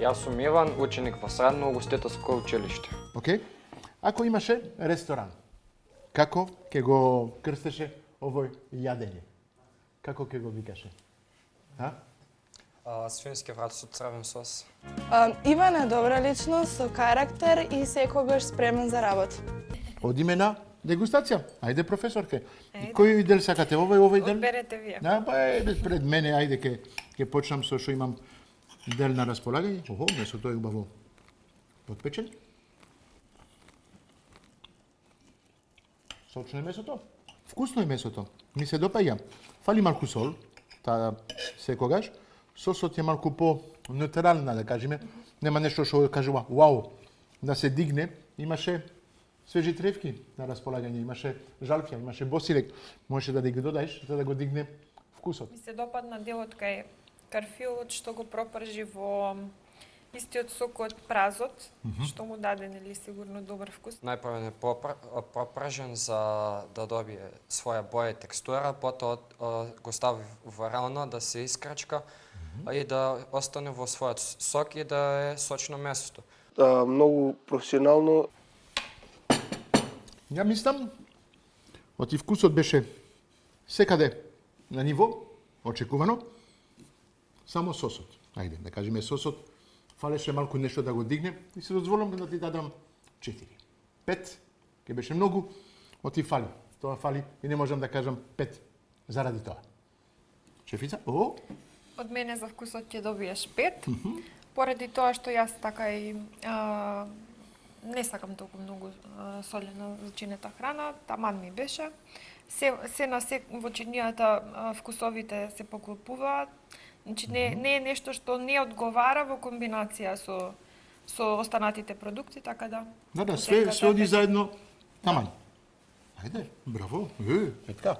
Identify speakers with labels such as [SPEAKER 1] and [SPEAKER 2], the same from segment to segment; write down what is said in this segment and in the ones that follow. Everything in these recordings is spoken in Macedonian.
[SPEAKER 1] Јас сум Иван, ученик во Средно угостителско училиште.
[SPEAKER 2] Океј. Ако имаше ресторан, како ќе го крстеше овој јадење? Како ќе го викаше?
[SPEAKER 1] Свински врат со црвен сос.
[SPEAKER 3] Иван е добра личност со карактер и секогаш спремен за работа.
[SPEAKER 2] Одиме на дегустација. Ајде, професорке. Кој дел сакате? Овој дел?
[SPEAKER 4] Одберете вие.
[SPEAKER 2] Пред мене, ајде, ќе почнам со што имам дел на располагање. Охо, месото е убаво подпечено. Сочно е месото. Вкусно е месото. Ми се допаѓа. Фали малку сол, таа секогаш. Сосот е малку по-неутрална, да кажеме. Нема нешто што кажува, вау, да се дигне. Имаше свежи тревки на располагање, имаше жалфија, имаше босилек. Можеше да ги додаеш, за да го дигне вкусот.
[SPEAKER 4] Ми се допадна делот кај карфилот што го пропржи во истиот сок од празот, што му даде нели сигурно добар вкус.
[SPEAKER 1] Најпрво е пропржен за да добие своја боја и текстура, потоа го стави во рано да се искрачка и да остане во својот сок и да е сочно месото.
[SPEAKER 5] Многу професионално.
[SPEAKER 2] Ја мислам, оти вкусот беше секаде на ниво, очекувано, само сосот. Ајде, да кажеме сосот, фалеше малку нешто да го дигне и се дозволам да ти дадам 4. 5, ке беше многу, оти фали. Тоа фали и не можам да кажам 5 заради тоа. Шефица,
[SPEAKER 4] Од мене за вкусот ќе добиеш 5, поради тоа што јас така и не сакам толку многу солена зачинета храна, таман ми беше. Се во чинијата вкусовите се поклопуваат. Значи не е нешто што не одговара во комбинација со останатите продукти, така да.
[SPEAKER 2] Да, све оди заедно таман. Ајде, браво. Така.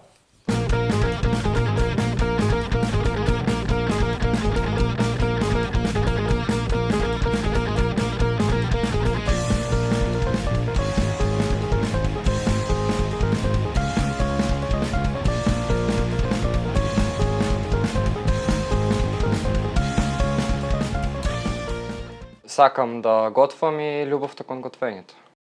[SPEAKER 1] Сакам да готвам и љубовта кон готвењето.